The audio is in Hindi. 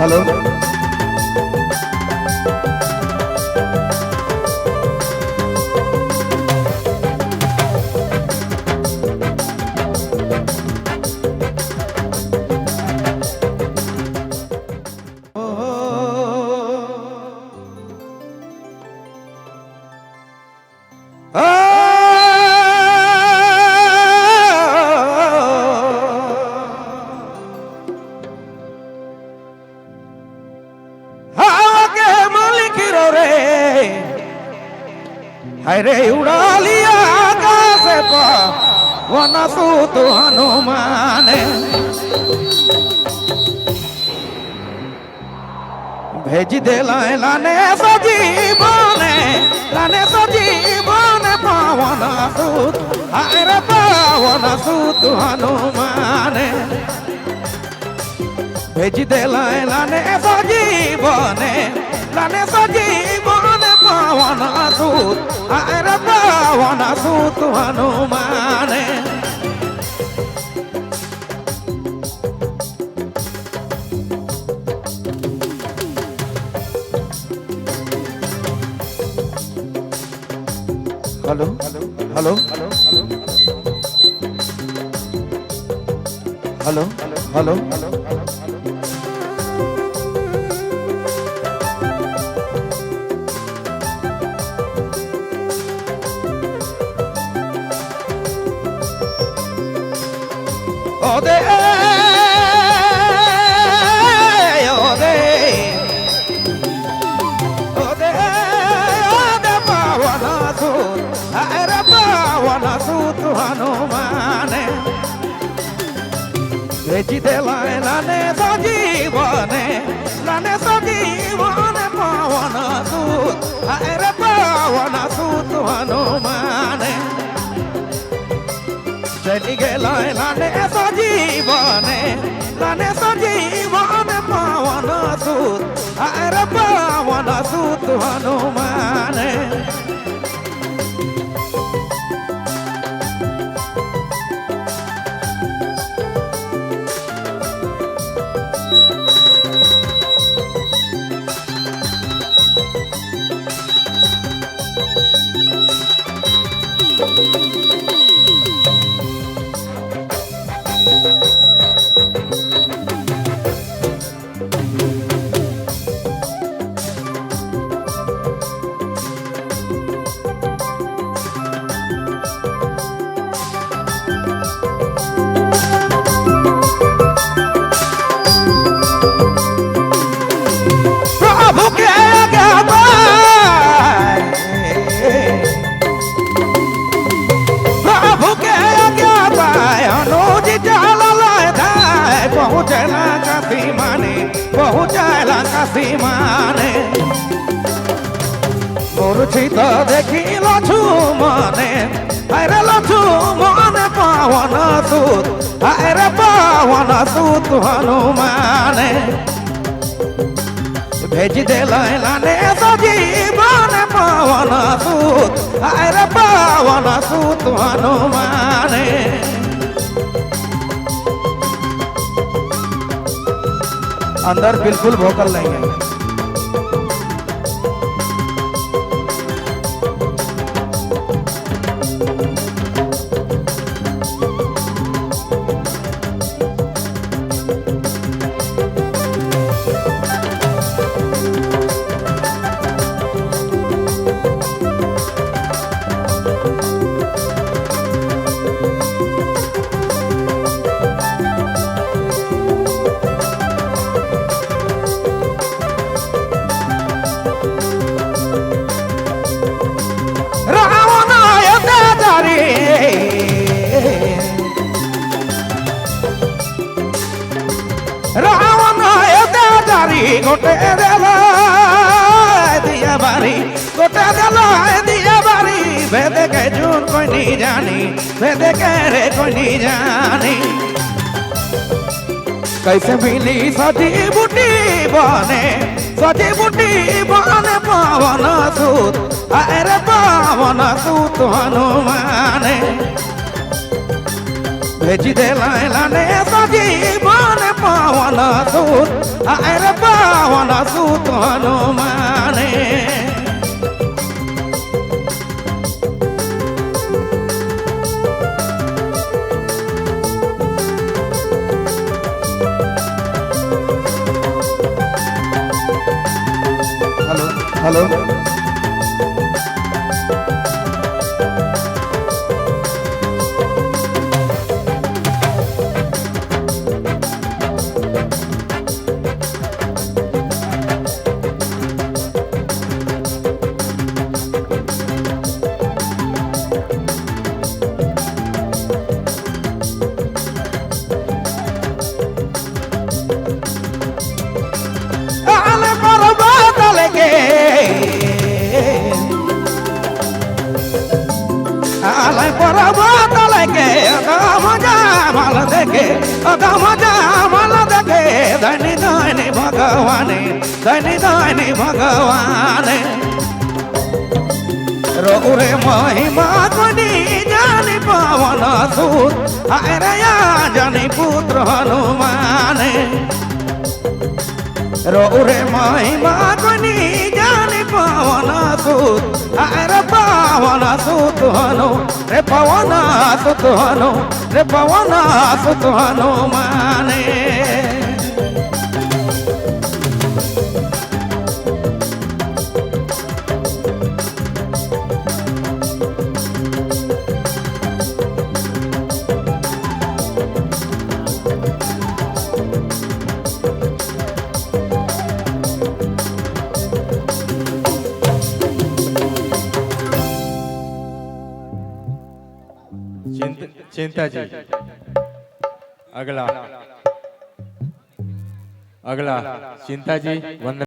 हेलो अरे उड़ा लिया आकाश पर वना सूत हनुमान भेज दे लाने सजीवन पावन सूत अरे पावन सूत हनुमान भेज दे लाने सजीवन पावन सूत अरे पावन सूत Hanuman hello hello hello hello ओदे ओदे ओदे ओदे पावन सूत अरे पावन सूत हनुमान भेज दे लाने सजीवन पावन सूत अरे पावन सूत हनुमान चली गला लाने सजीवन पावन सूत अरे पावन सूत हनुमान पहुँचाला काशी माने मूर्छित देखी लछू मने अरे लछू मन पावन सूत अरे पावन सूत हनुमान भेज दे लाने सजीवन पावन सूत अरे पावन सूत हनुमान अंदर बिल्कुल वोकल नहीं है गोटे दिया बारी भेद के जून कोई नहीं जानी भेद के रे कोई नहीं जानी कैसे मिली सजी बूटी बने पावन सूत अरे पावन सूत हनुमान भेज दे लाने सजी बने पावन सूत अरे पावन सूत हनुमान हेलो आले पर्वत लेके मल देखे मल देखे धनी धनी भगवान रे महिमा कोनी जानी पावन सूत अरे जानी पुत्र हनुमान रे महिमा कोनी जानी पावन सूत अरे पावन सूत हनु रे पवन सूत हनु रे पवन सूत हनुमान चिंता जी अगला चिंता जी वंदना।